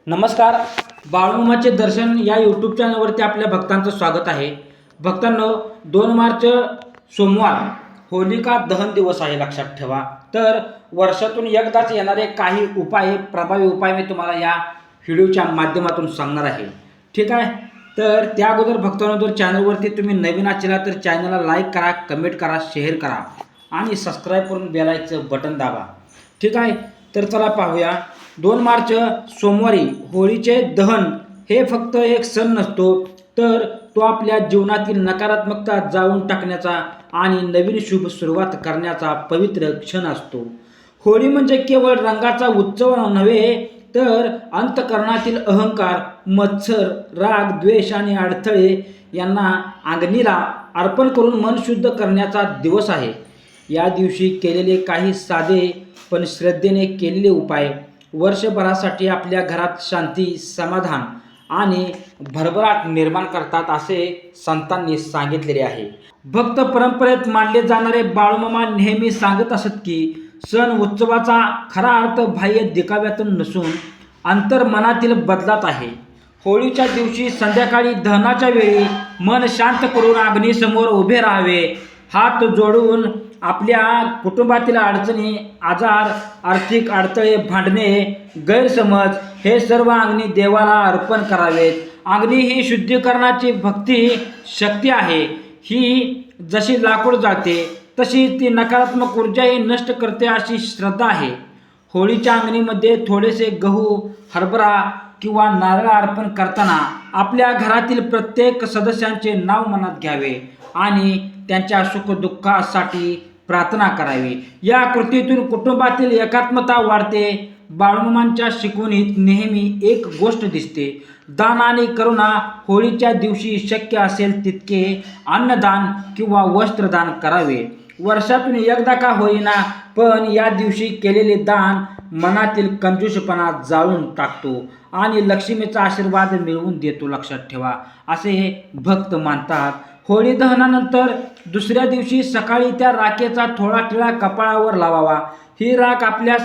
नमस्कार. बाळूमामाचे दर्शन या यूट्यूब चॅनलवरती आपल्या भक्तांचं स्वागत आहे. भक्तांनो, 2 मार्च सोमवार होलिका दहन दिवस आहे, लक्षात ठेवा. तर वर्षातून एकदाच येणारे काही प्रभावी उपाय मी तुम्हाला या व्हिडिओच्या माध्यमातून सांगणार आहे. ठीक आहे. तर त्या अगोदर भक्तांनो, जर चॅनलवरती तुम्ही नवीन असाल तर चॅनलला लाईक करा, कमेंट करा, शेअर करा आणि सबस्क्राईब करून बेल आयकॉनचं बटन दाबा. ठीक आहे. तर चला पाहूया. 2 मार्च सोमवारी होळीचे दहन हे फक्त एक सण नसतो, तर तो आपल्या जीवनातील नकारात्मकता जाळून टाकण्याचा आणि नवीन शुभ सुरुवात करण्याचा पवित्र क्षण असतो. होळी म्हणजे केवळ रंगाचा उत्सव नव्हे, तर अंतःकरणातील अहंकार, मत्सर, राग, द्वेष आणि अडथळे यांना अग्नीला अर्पण करून मन शुद्ध करण्याचा दिवस आहे. या दिवशी केलेले काही साधे पण श्रद्धेने केलेले उपाय वर्षभरासाठी आपल्या घरात शांती, समाधान आणि भरभराट निर्माण करतात, असे संतांनी सांगितलेले आहे. भक्त परंपरेत मानले जाणारे बाळूमामा नेहमी सांगत असत की सण उत्सवाचा खरा अर्थ बाह्य दिखाव्यातून नसून अंतर्मनातील बदलात आहे. होळीच्या दिवशी संध्याकाळी दहनाच्या वेळी मन शांत करून अग्नीसमोर उभे राहावे, हात जोडून आपल्या कुटुंबातील अडचणी, आजार, आर्थिक अडथळे, भांडणे, गैरसमज हे सर्व अग्नी देवाला अर्पण करावेत. अग्नी ही शुद्धीकरणाची भक्ती शक्ती आहे. ही जशी लाकूड जाळते तशी ती नकारात्मक ऊर्जाही नष्ट करते, अशी श्रद्धा आहे. होळीच्या अग्नीमध्ये थोडेसे गहू, हरभरा किंवा नारळ अर्पण करताना आपल्या घरातील प्रत्येक सदस्यांचे नाव मनात घ्यावे आणि त्यांच्या सुखदुःखासाठी प्रार्थना करावी. या कृतीतून कुटुंबातील एकात्मता वाढते. बाळूमामांच्या शिकवणीत नेहमी एक गोष्ट दिसते, दान आणि करुणा. होळीच्या दिवशी शक्य असेल तितके अन्नदान किंवा वस्त्रदान करावे. वर्षातून एकदा का होईना, पण या दिवशी केलेले दान मनातील कंजूसपणा जाळून टाकतो आणि लक्ष्मीचा आशीर्वाद मिळवून देतो, लक्षात ठेवा, असे भक्त मानतात. होळी दहनानंतर दुसऱ्या दिवशी सकाळी त्या राखेचा थोडा टिळा कपाळावर लावावा. ही राख आपल्याला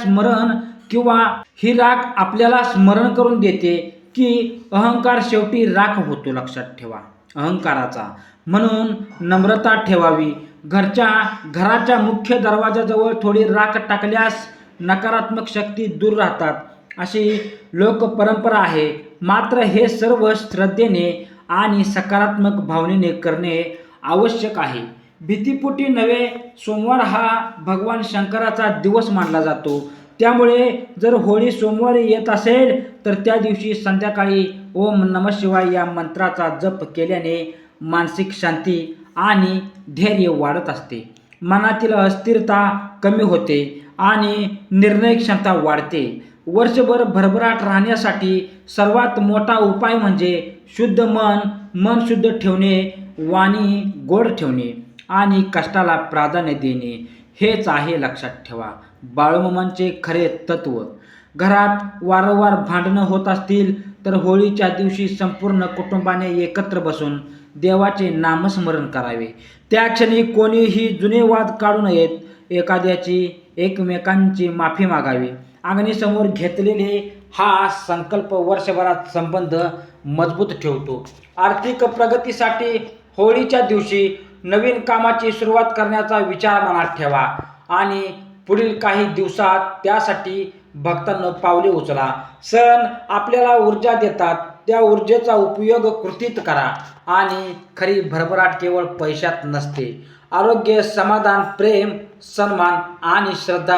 स्मरण करून देते की अहंकार शेवटी राख होतो, लक्षात ठेवा, अहंकाराचा. म्हणून नम्रता ठेवावी. घराच्या मुख्य दरवाजाजवळ थोडी राख टाकल्यास नकारात्मक शक्ती दूर राहतात, अशी लोकपरंपरा आहे. मात्र हे सर्व श्रद्धेने आणि सकारात्मक भावनेने करणे आवश्यक आहे. भीतीपोटी नव्हे. सोमवार हा भगवान शंकराचा दिवस मानला जातो. त्यामुळे जर होळी सोमवारी येत असेल तर त्या दिवशी संध्याकाळी ओम नमः शिवाय या मंत्राचा जप केल्याने मानसिक शांती आणि धैर्य वाढत असते. मनातील अस्थिरता कमी होते आणि निर्णय क्षमता वाढते. वर्षभर भरभराट राहण्यासाठी सर्वात मोठा उपाय म्हणजे शुद्ध मन शुद्ध ठेवणे, वाणी गोड ठेवणे आणि कष्टाला प्राधान्य देणे हेच आहे, लक्षात ठेवा, बाळूमामांचे खरे तत्व. घरात वारंवार भांडणं होत असतील तर होळीच्या दिवशी संपूर्ण कुटुंबाने एकत्र बसून देवाचे नामस्मरण करावे. त्या क्षणी कोणीही जुने वाद काढू नयेत. एकमेकांची माफी मागावी. अग्नीसमोर घेतलेले हा संकल्प वर्षभरात संबंध मजबूत ठेवतो. आर्थिक प्रगतीसाठी होळीच्या दिवशी नवीन कामाची सुरुवात करण्याचा विचार मनात ठेवा आणि पुढील काही दिवसात त्यासाठी भक्तांनो पावले उचला. सण आपल्याला ऊर्जा देतात, त्या ऊर्जेचा उपयोग कृतीत करा आणि खरी भरभराट केवळ पैशात नसते. आरोग्य, समाधान, प्रेम, सन्मान आणि श्रद्धा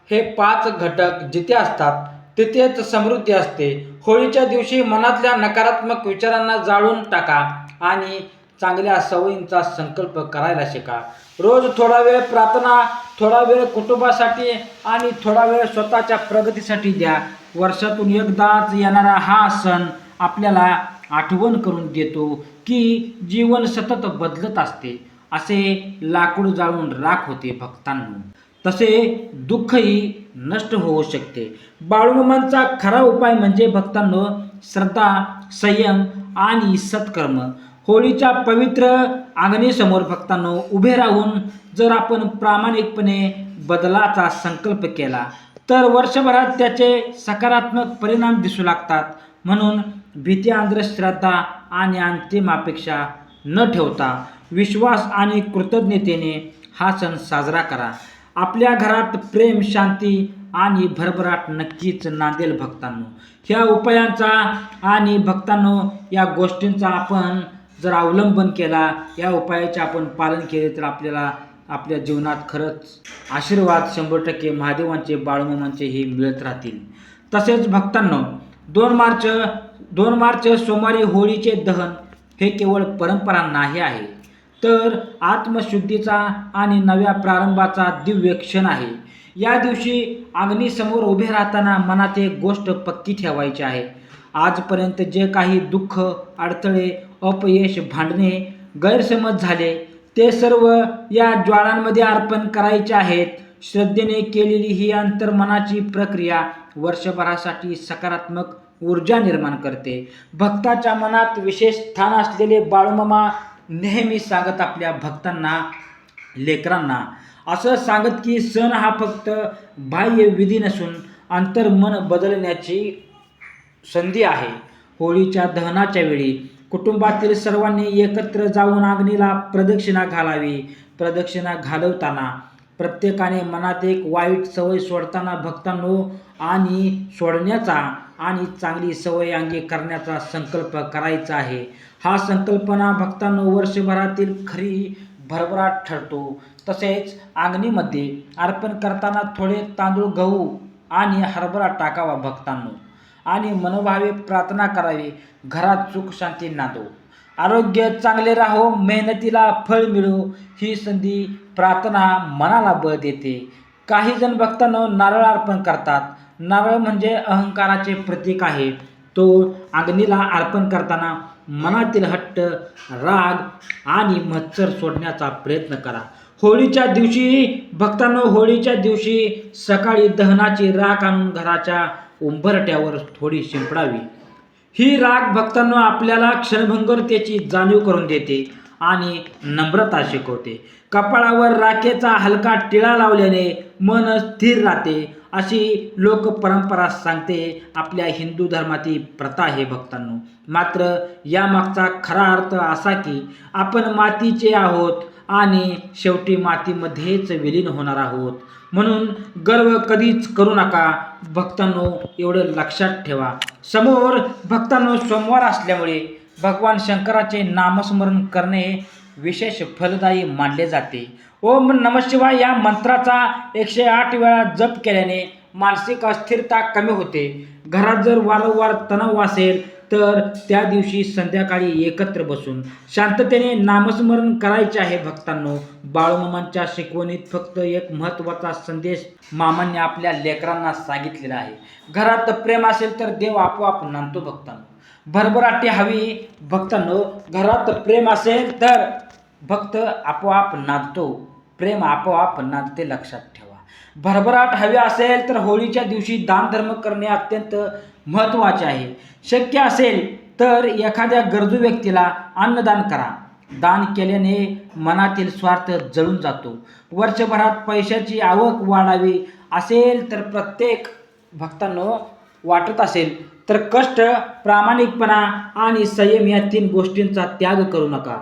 हे 5 घटक जिथे असतात तिथेच समृद्धी असते. होळीच्या दिवशी मनातल्या नकारात्मक विचारांना जाळून टाका आणि चांगल्या सवयींचा संकल्प करायला शिका. रोज थोडा वेळ प्रार्थना, थोडा वेळ कुटुंबासाठी आणि थोडा वेळ स्वतःच्या प्रगतीसाठी द्या. वर्षातून एकदाच येणारा हा सण आपल्याला आठवण करून देतो की जीवन सतत बदलत असते. असे लाकूड जाळून राख होते भक्तांनो, तसे दुःखही नष्ट होऊ शकते. बाळूमामांचा खरा उपाय म्हणजे भक्तांनो श्रद्धा, संयम आणि सत्कर्म. होळीच्या पवित्र अग्नीसमोर भक्तांनो उभे राहून जर आपण प्रामाणिकपणे बदलाचा संकल्प केला तर वर्षभरात त्याचे सकारात्मक परिणाम दिसू लागतात. म्हणून भीती, अंधश्रद्धा आणि अंतिम अपेक्षा न ठेवता विश्वास आणि कृतज्ञतेने हा सण साजरा करा. आपल्या घरात प्रेम, शांती आणि भरभराट नक्कीच नांदेल भक्तांनो. ह्या उपायांचा आणि भक्तांनो या गोष्टींचा आपण जर अवलंबन केला, या उपायाचे आपण पालन केले तर आपल्याला आपल्या जीवनात खरंच आशीर्वाद 100% महादेवांचे, बाळूमामांचे हे मिळत राहतील. तसेच भक्तांनो, 2 मार्च सोमवारी होळीचे दहन हे केवळ परंपरा नाही आहे, तर आत्मशुद्धीचा आणि नव्या प्रारंभाचा दिव्य क्षण आहे. या दिवशी अग्नीसमोर उभे राहताना मनात एक गोष्ट पक्की ठेवायची आहे. आजपर्यंत जे काही दुःख, अडथळे, अपयश, भांडणे, गैरसमज झाले ते सर्व या ज्वाळांमध्ये अर्पण करायचे आहेत. श्रद्धेने केलेली ही अंतर्मनाची प्रक्रिया वर्षभरासाठी सकारात्मक ऊर्जा निर्माण करते. भक्ताच्या मनात विशेष स्थान असलेले बाळूमामा नेहमी सांगत आपल्या भक्तांना, लेकरांना असं सांगत की सण हा फक्त बाह्य विधी नसून अंतर्मन बदलण्याची संधी आहे. होळीच्या दहनाच्या वेळी कुटुंबातील सर्वांनी एकत्र जाऊन अग्नीला प्रदक्षिणा घालावी. प्रदक्षिणा घालवताना प्रत्येकाने मनात एक वाईट सवय सोडताना भक्तांनो आणि सोडण्याचा आणि चांगली सवय अंगी करण्याचा संकल्प करायचा आहे. हा संकल्पना भक्तांनो वर्षभरातील खरी भरभराट ठरतो. तसेच अग्नीमध्ये अर्पण करताना थोडे तांदूळ, गहू आणि हरभरा टाकावा भक्तांनो आणि मनोभावे प्रार्थना करावी. घरात सुख शांती नांदो, आरोग्य चांगले राहो, मेहनतीला फळ मिळो ही संधी प्रार्थना मनाला बळ देते. काही जण भक्तांनो नारळ अर्पण करतात. नारळ म्हणजे अहंकाराचे प्रतीक आहे. तो अग्नीला अर्पण करताना मनातील हट्ट, राग आणि मत्सर सोडण्याचा प्रयत्न करा. होळीच्या दिवशी सकाळी दहनाची राख आणून घराच्या उंबरठ्यावर थोडी शिंपडावी. ही राख भक्तांनो आपल्याला क्षणभंगुरतेची जाणीव करून देते आणि नम्रता शिकवते. कपाळावर राखेचा हलका टिळा लावल्याने मन स्थिर राहते अशी लोकपरंपरा सांगते. आपल्या हिंदू धर्मातील प्रथा आहे भक्तांनो. मात्र यामागचा खरा अर्थ असा की आपण मातीचे आहोत आणि शेवटी मातीमध्येच विलीन होणार आहोत. म्हणून गर्व कधीच करू नका भक्तांनो, एवढं लक्षात ठेवा. समोर भक्तांनो सोमवार असल्यामुळे भगवान शंकराचे नामस्मरण करणे विशेष फलदायी मानले जाते. ओम नमः शिवाय या मंत्राचा 108 वेळा जप केल्याने मानसिक अस्थिरता कमी होते. घरात जर वारंवार तणाव असेल तर त्या दिवशी संध्याकाळी एकत्र बसून शांततेने नामस्मरण करायचे आहे भक्तांनो. बाळूमामांच्या शिकवणीत फक्त एक महत्त्वाचा संदेश मामांनी आपल्या लेकरांना सांगितलेला आहे. घरात प्रेम असेल तर देव आपोआप नांदतो भक्तांनो. भरभराटी हवी भक्तांनो. घरात प्रेम असेल तर भक्त आपोआप नांदतो, प्रेम आपोआप नांदते, लक्षात ठेवा. भरभराट हवी असेल तर होळीच्या दिवशी दानधर्म करणे अत्यंत महत्त्वाचे आहे. शक्य असेल तर एखाद्या गरजू व्यक्तीला अन्नदान करा. दान केल्याने मनातील स्वार्थ जळून जातो. वर्षभरात पैशाची आवक वाढावी असेल तर प्रत्येक भक्तांनो वाटत असेल तर कष्ट, प्रामाणिकपणा आणि संयम या 3 गोष्टींचा त्याग करू नका.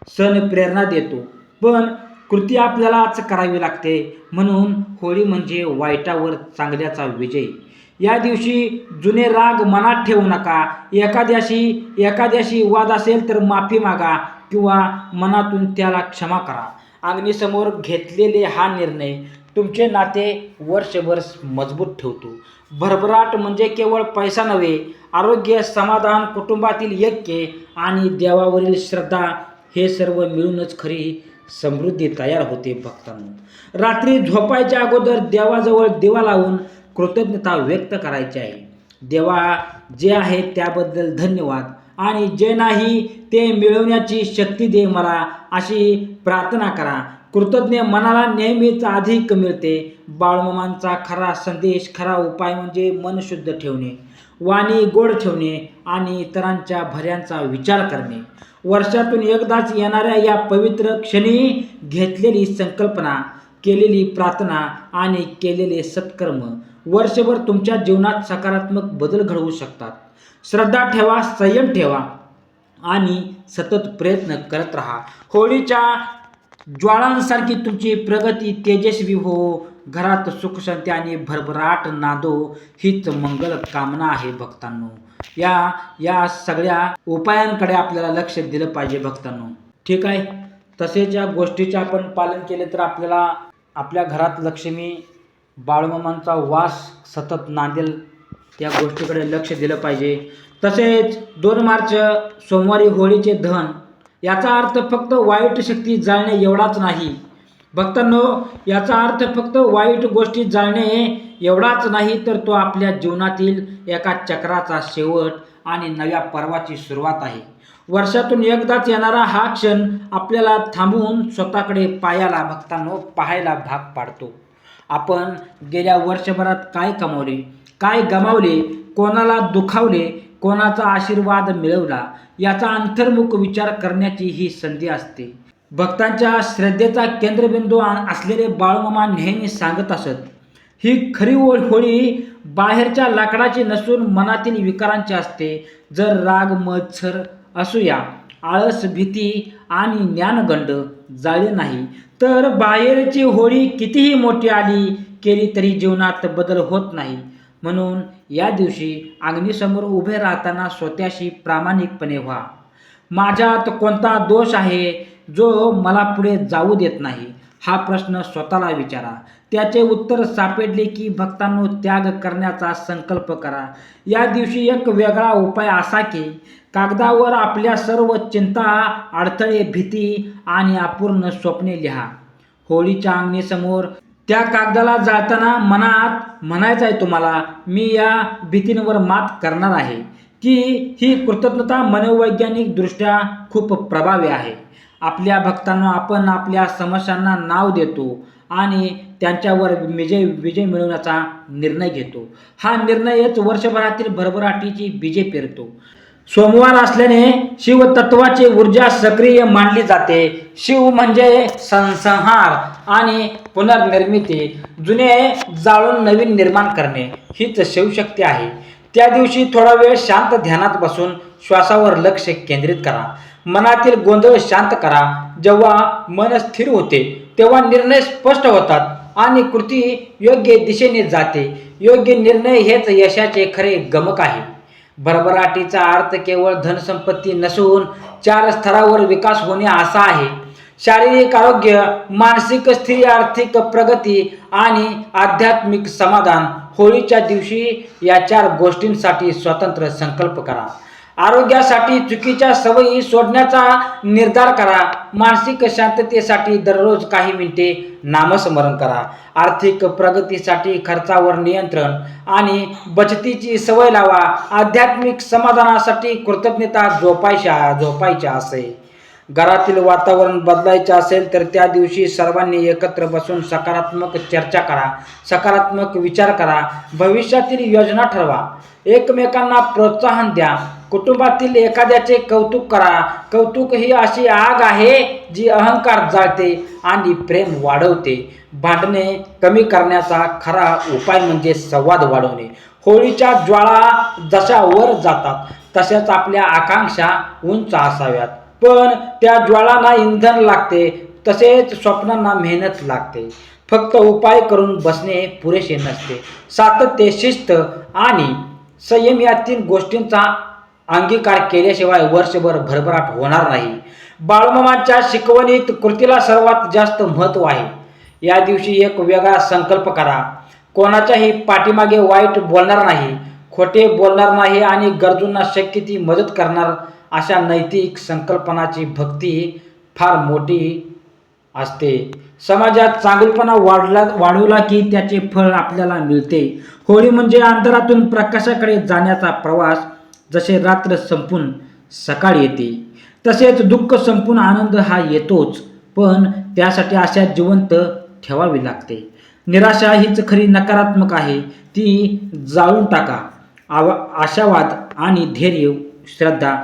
सण प्रेरणा देतो पण कृती आपल्यालाच करावी लागते. म्हणून होळी म्हणजे वाईटावर चांगल्याचा विजय. या दिवशी जुने राग मनात ठेवू नका. एखाद्याशी वाद असेल तर माफी मागा किंवा मनातून त्याला क्षमा करा. अग्नीसमोर घेतलेले हा निर्णय तुमचे नाते वर्षभर मजबूत ठेवतो. भरभराट म्हणजे केवळ पैसा नव्हे, आरोग्य, समाधान, कुटुंबातील ऐक्य आणि देवावरील श्रद्धा हे सर्व मिळूनच खरी समृद्धी तयार होते भक्तांनो. रात्री झोपायच्या अगोदर देवाजवळ दिवा लावून कृतज्ञता व्यक्त करायची आहे. देवा, जे आहे त्याबद्दल धन्यवाद आणि जे नाही ते मिळवण्याची शक्ती दे मला, अशी प्रार्थना करा. कृतज्ञ मनाला नेहमीच अधिक मिळते. बाळूमामांचा खरा संदेश, खरा उपाय म्हणजे मन शुद्ध ठेवणे, वाणी गोड ठेवणे आणि इतरांच्या भल्यांचा विचार करणे. वर्षातून एकदाच येणाऱ्या या पवित्र क्षणी घेतलेली संकल्पना, केलेली प्रार्थना आणि केलेले सत्कर्म वर्षभर तुमच्या जीवनात सकारात्मक बदल घडवू शकतात. श्रद्धा ठेवा, संयम ठेवा आणि सतत प्रयत्न करत राहा. होळीच्या ज्वाळांसारखी तुमची प्रगती तेजस्वी हो. घरात सुख शांती आणि भरभराट नांदो हीच मंगल कामना आहे भक्तांनो. या या सगळ्या उपायांकडे आपल्याला लक्ष दिलं पाहिजे भक्तांनो. ठीक आहे. तसेच या गोष्टीचे आपण पालन केले तर आपल्याला आपल्या घरात लक्ष्मी बाळूमामांचा वास सतत नांदेल. या गोष्टीकडे लक्ष दिलं पाहिजे. तसेच 2 मार्च सोमवारी होळीचे दहन. याचा अर्थ फक्त वाईट शक्ती जाळणे एवढाच नाही भक्तांनो. याचा अर्थ फक्त वाईट गोष्टी जाळणे एवढाच नाही, तर तो आपल्या जीवनातील एका चक्राचा शेवट आणि नव्या पर्वाची सुरुवात आहे. वर्षातून एकदाच येणारा हा क्षण आपल्याला थांबून स्वतःकडे पाहायला भाग पाडतो. आपण गेल्या वर्षभरात काय कमावले, काय गमावले, कोणाला दुखावले, कोणाचा आशीर्वाद मिळवला याचा अंतर्मुख विचार करण्याची ही संधी असते. भक्तांच्या श्रद्धेचा केंद्रबिंदू असलेले बाळूमामा नेहमी सांगत असत, ही खरी होळी बाहेरच्या लाकडाची नसून मनातील विकारांची असते. जर राग, मत्सर, असूया, आळस, भीती आणि ज्ञानगंड जाळले नाही तर बाहेरची होळी कितीही मोठी केली तरी जीवनात बदल होत नाही. म्हणून या दिवशी अग्नीसमोर उभे राहताना स्वतःशी प्रामाणिकपणे व्हा. माझ्यात कोणता दोष आहे जो मला पुढे जाऊ देत नाही, हा प्रश्न स्वतःला विचारा. त्याचे उत्तर सापडले की भक्तांनो त्याग करण्याचा संकल्प करा. या दिवशी एक वेगळा उपाय असा की कागदावर आपल्या सर्व चिंता, अडथळे, भीती आणि अपूर्ण स्वप्ने लिहा. होळीच्या अग्नीसमोर त्या कागदाला जाळताना मनात म्हणायचं आहे तुम्हाला, मी या भीतींवर मात करणार आहे. ही कृतज्ञता मनोवैज्ञानिक दृष्ट्या खूप प्रभावी आहे. आपल्या भक्तांना आपण आपल्या समस्यांना नाव देतो आणि त्यांच्यावर विजय मिळवण्याचा निर्णय घेतो. हा निर्णयच वर्षभरातील भरभराटीची बीजे पेरतो. सोमवार असल्याने शिवतत्वाची ऊर्जा सक्रिय मानली जाते. शिव म्हणजे संहार आणि पुनर्निर्मिती, जुने जाळून नवीन निर्माण करणे हीच शिवशक्ती आहे. त्या दिवशी थोडा वेळ शांत ध्यानात बसून श्वासावर लक्ष केंद्रित करा. मनातील गोंधळ शांत करा. जेव्हा मन स्थिर होते तेव्हा निर्णय स्पष्ट होतात आणि कृती योग्य दिशेने जाते. योग्य निर्णय हेच यशाचे खरे गमक आहे. भरभराटीचा अर्थ केवळ धनसंपत्ती नसून 4 स्तरावर विकास होणे असा आहे. शारीरिक आरोग्य, मानसिक स्थिती, आर्थिक प्रगती आणि आध्यात्मिक समाधान. होळीच्या दिवशी या 4 गोष्टींसाठी स्वतंत्र संकल्प करा. आरोग्यासाठी चुकीच्या सवयी सोडण्याचा निर्धार करा. मानसिक शांततेसाठी दररोज काही मिनिटे नामस्मरण करा. आर्थिक प्रगतीसाठी खर्चावर नियंत्रण आणि बचतीची सवय लावा. आध्यात्मिक समाधानासाठी कृतज्ञता जोपायच्या असे. घरातील वातावरण बदलायचे असेल तर त्या दिवशी सर्वांनी एकत्र बसून सकारात्मक चर्चा करा, सकारात्मक विचार करा, भविष्यातील योजना ठरवा, एकमेकांना प्रोत्साहन द्या. कुटुंबातील एखाद्याचे कौतुक करा. कौतुक ही अशी आग आहे जी अहंकार जाळते आणि प्रेम वाढवते. भांडणे कमी करण्याचा खरा उपाय म्हणजे संवाद वाढवणे. होळीच्या ज्वाळा जशा वर जातात तशाच आपल्या आकांक्षा उंच असाव्यात, पण त्या ज्वाळांना इंधन लागते. तसेच स्वप्नांना मेहनत लागते. फक्त उपाय करून बसणे पुरेसे नसते. सातत्य, शिस्त आणि संयम या 3 गोष्टींचा अंगीकार केल्याशिवाय वर्षभर भरभराट होणार नाही. बाळूमामांच्या शिकवणीत कृतीला सर्वात जास्त महत्त्व आहे. या दिवशी एक वेगळा संकल्प करा. कोणाच्याही पाठीमागे वाईट बोलणार नाही, खोटे बोलणार नाही आणि गरजूंना शक्य ती मदत करणार. अशा नैतिक संकल्पनाची भक्ती फार मोठी असते. समाजात चांगुलपणा वाढवला की त्याचे फळ आपल्याला मिळते. होळी म्हणजे अंधारातून प्रकाशाकडे जाण्याचा प्रवास. जसे रात्र संपून सकाळ येते तसेच दुःख संपून आनंद हा येतोच, पण त्यासाठी आशा जिवंत ठेवावी लागते. निराशा हीच खरी नकारात्मक आहे, ती जाळून टाका. आशावाद आणि धैर्य, श्रद्धा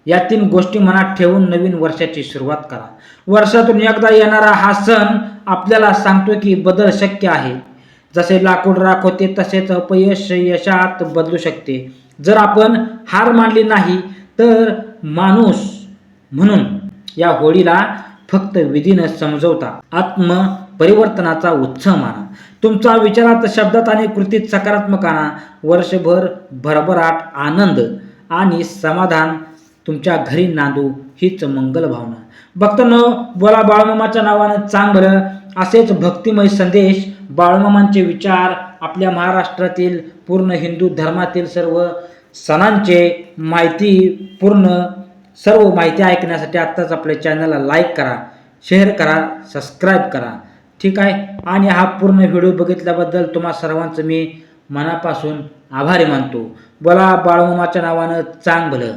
या 3 गोष्टी मनात ठेवून नवीन वर्षाची सुरुवात करा. वर्षातून एकदा येणारा हा सण आपल्याला सांगतो की बदल शक्य आहे. जसे लाकूड राख होते तसेच अपयश यशात बदलू शकते. जर आपण हार मानली नाही तर माणूस म्हणून या होळीला फक्त विधीनं समजवता आत्मपरिवर्तनाचा उत्सव माना. तुमचा विचारात, शब्दात आणि कृतीत सकारात्मक आणा. वर्षभर भरभराट, आनंद आणि समाधान तुमच्या घरी नांदू हीच मंगल भावना. भक्तांनो, बोला बाळूमामाच्या नावानं चांग भलं. असेच भक्तिमय संदेश, बाळूमामांचे विचार, आपल्या महाराष्ट्रातील पूर्ण हिंदू धर्मातील सर्व सणांचे पूर्ण सर्व माहिती ऐकण्यासाठी आत्ताच आपल्या चॅनलला लाईक करा, शेअर करा, सबस्क्राईब करा. ठीक आहे. आणि हा पूर्ण व्हिडिओ बघितल्याबद्दल तुम्हा सर्वांचं मी मनापासून आभारी मानतो. बोला बाळूमामाच्या नावानं चांग भलं.